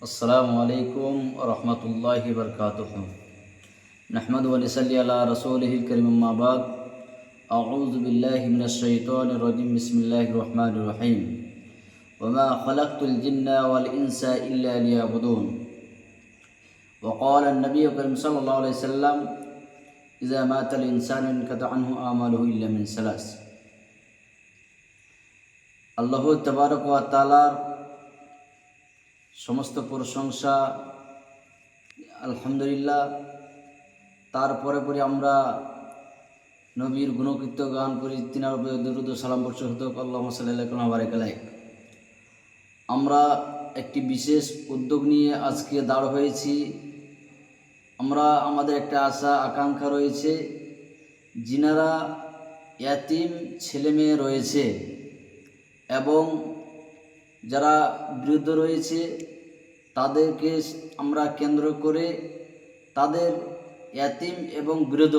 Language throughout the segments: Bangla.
अस्सलामु अलैकुम रहमतुल्लाहि वबरकातुहू। नहमदु व नसल्ली अला रसूलिहिल करीम, अम्मा बाद। अऊज़ु बिल्लाहि मिनश शैतानिर रजीम। बिस्मिल्लाहिर रहमानिर रहीम। वमा खलक़तुल जिन्ना वल इंसा इल्ला लियअबुदून। वक़ाल नबी करीम सल्लल्लाहु अलैहि वसल्लम, इज़ा मातल इंसानु इनक़ता अन्हु आमलुहु इल्ला मिन सलास। আল্লাহ তাবারক ওয়া তাআলার সমস্ত প্রশংসা, আলহামদুলিল্লাহ। তারপরে পরে আমরা নবীর গুণকীর্ত গান করি, তিনার উপরে দরুদ ও সালাম বর্ষণ হোক। আল্লাহুম্মা সাল্লি আলা বারিক আলাইহি। আমরা একটি বিশেষ উদ্যোগ নিয়ে আজকে দাঁড় হয়েছি। আমরা আমাদের একটা আশা আকাঙ্ক্ষা রয়েছে, যিনারা ইয়াতিম ছেলে মেয়ে রয়েছে এবং যারা বৃদ্ধ রয়েছে, তাদেরকে আমরা কেন্দ্র করে তাদের ইয়াতিম এবং বৃদ্ধ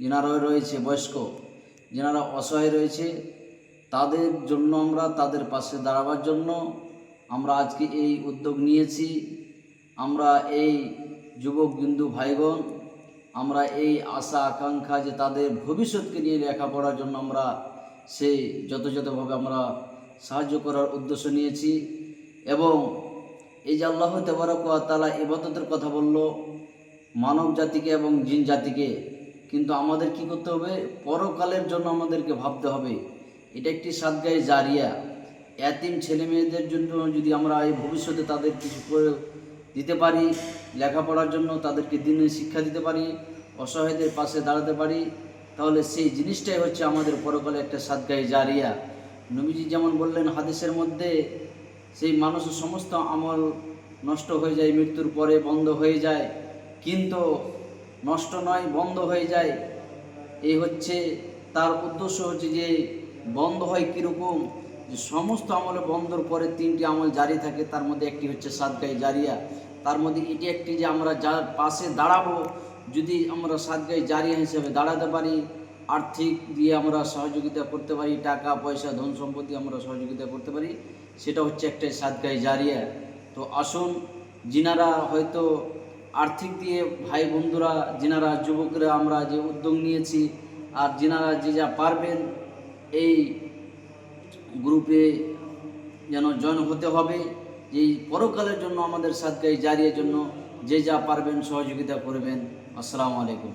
যারা রয়েছে, বয়স্ক যারা অসহায় রয়েছে, তাদের জন্য আমরা তাদের পাশে দাঁড়াবার জন্য আমরা আজকে এই উদ্যোগ নিয়েছি। আমরা এই যুবক বিন্দু ভাইগণ, আমরা এই আশা আকাঙ্ক্ষা যে তাদের ভবিষ্যৎকে নিয়ে লেখাপড়ার জন্য আমরা সেই যথাযথভাবে আমরা সাহায্য করার উদ্দেশ্য নিয়েছি। এবং এই যে আল্লাহ তাবারক ওয়া তাআলা ইবাদতের কথা বলল মানব জাতিকে এবং জিন জাতিকে, কিন্তু আমাদের কি করতে হবে? পরকালের জন্য আমাদেরকে ভাবতে হবে। এটা একটি সাদগায়ে জারিয়া। ইয়াতিম ছেলে মেয়েদের জন্য যদি আমরা এই ভবিষ্যতে তাদের কিছু করে দিতে পারি, লেখাপড়ার জন্য তাদেরকে দিনের শিক্ষা দিতে পারি, অসহায়দের পাশে দাঁড়াতে পারি, তাহলে সেই জিনিসটাই হচ্ছে আমাদের পরকালে একটা সাদগায়ে জারিয়া। নবীজি যেমন বললেন হাদিসের মধ্যে, সেই মানুষের সমস্ত আমল নষ্ট হয়ে যায়, মৃত্যুর পরে বন্ধ হয়ে যায়, কিন্তু নষ্ট নয়, বন্ধ হয়ে যায়। এই হচ্ছে তার উদ্দেশ্য, হচ্ছে যে বন্ধ হয় কীরকম, যে সমস্ত আমলে বন্ধর পরে তিনটি আমল জারি থাকে, তার মধ্যে একটি হচ্ছে সাদগায়ে জারিয়া। তার মধ্যে এটি একটি যে আমরা যার পাশে দাঁড়াবো, যদি আমরা সাদগায়ে জারিয়া হিসেবে দাঁড়াতে পারি, আর্থিক দিয়ে আমরা সহযোগিতা করতে পারি, টাকা পয়সা ধন সম্পত্তি আমরা সহযোগিতা করতে পারি, সেটা হচ্ছে একটা সাদগায়ে জারিয়া। তো আসুন, যিনারা হয়তো আর্থিক দিয়ে ভাই বন্ধুরা, যিনারা যুবকরা আমরা যে উদ্যোগ নিয়েছি, আর যিনারা যে যা পারবেন এই গ্রুপে যেন জয়েন হতে হবে। এই পরকালের জন্য আমাদের সাদগায়ে জারিয়ার জন্য যে যা পারবেন সহযোগিতা করবেন। আসসালামু আলাইকুম।